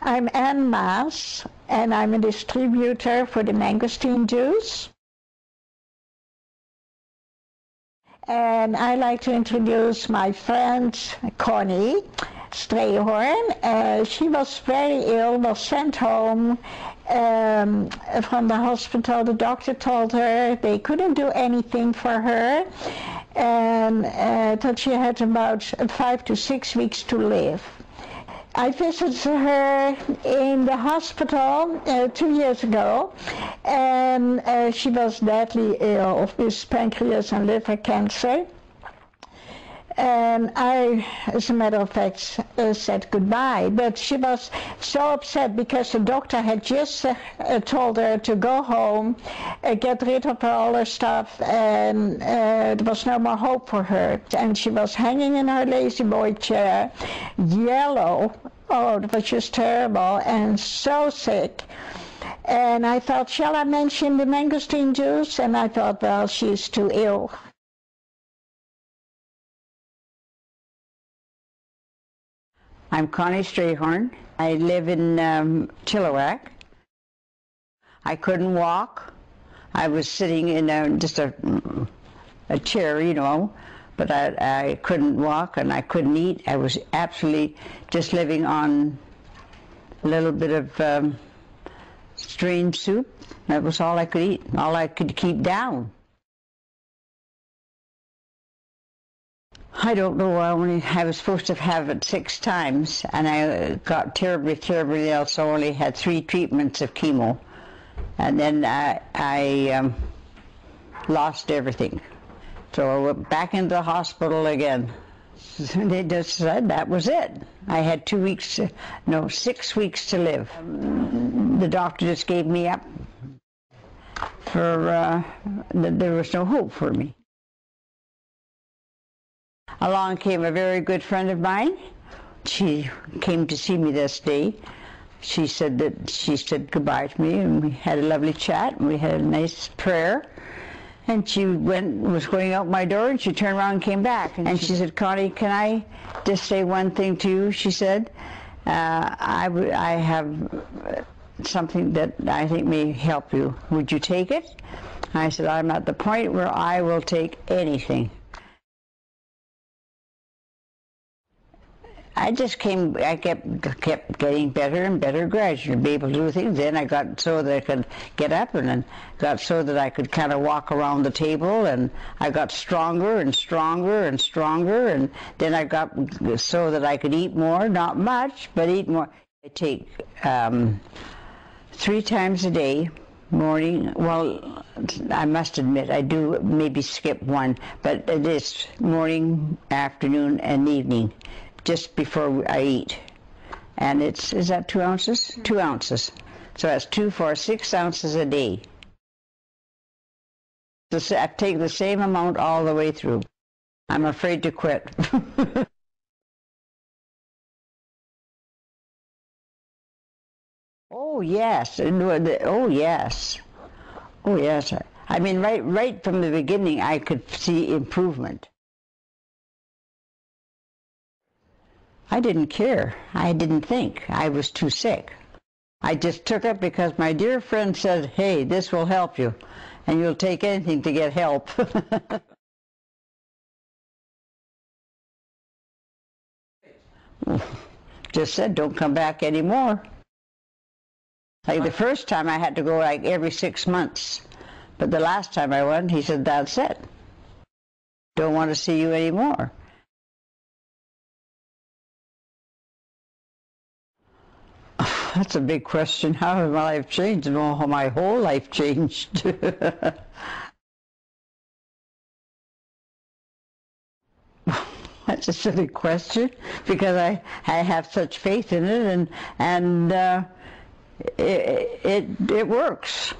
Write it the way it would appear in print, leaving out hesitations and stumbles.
I'm Ann Maas, and I'm a distributor for the Mangostan juice. And I'd like to introduce my friend Connie Strayhorn. She was very ill, was sent home from the hospital. The doctor told her they couldn't do anything for her, and that she had about 5 to 6 weeks to live. I visited her in the hospital 2 years ago, and she was deadly ill with pancreas and liver cancer. And I, as a matter of fact, said goodbye. But she was so upset because the doctor had just told her to go home, get rid of all her stuff, and there was no more hope for her. And she was hanging in her lazy boy chair, yellow. Oh, it was just terrible, and so sick. And I thought, shall I mention the mangosteen juice? And I thought, well, she's too ill. I'm Connie Strayhorn. I live in Chilliwack. I couldn't walk. I was sitting in just a chair, you know, but I couldn't walk and I couldn't eat. I was absolutely just living on a little bit of strained soup. That was all I could eat, all I could keep down. I don't know, I was supposed to have it 6 times, and I got terribly, terribly ill, so I only had 3 treatments of chemo. And then I lost everything. So I went back into the hospital again. They just said that was it. I had 6 weeks to live. The doctor just gave me up for, there was no hope for me. Along came a very good friend of mine. She came to see me this day. She said said goodbye to me, and we had a lovely chat, and we had a nice prayer. And she was going out my door, and she turned around and came back. And she said, Connie, can I just say one thing to you? She said, I have something that I think may help you. Would you take it? I said, I'm at the point where I will take anything. I kept getting better and better gradually, be able to do things. Then I got so that I could get up, and then got so that I could kind of walk around the table, and I got stronger and stronger and stronger, and then I got so that I could eat more, not much, but eat more. I take 3 times a day, morning, well, I must admit, I do maybe skip one, but it is morning, afternoon, and evening, just before I eat. And is that 2 ounces? 2 ounces. So that's 2 for 6 ounces a day. So I take the same amount all the way through. I'm afraid to quit. Oh yes, oh yes, oh yes. I mean, right from the beginning, I could see improvement. I didn't care. I didn't think. I was too sick. I just took it because my dear friend said, hey, this will help you, and you'll take anything to get help. Just said, don't come back anymore. Like the first time I had to go like every 6 months, but the last time I went, he said, that's it. Don't want to see you anymore. That's a big question. How has my life changed? No, how my whole life changed. That's a silly question because I have such faith in it, and it works.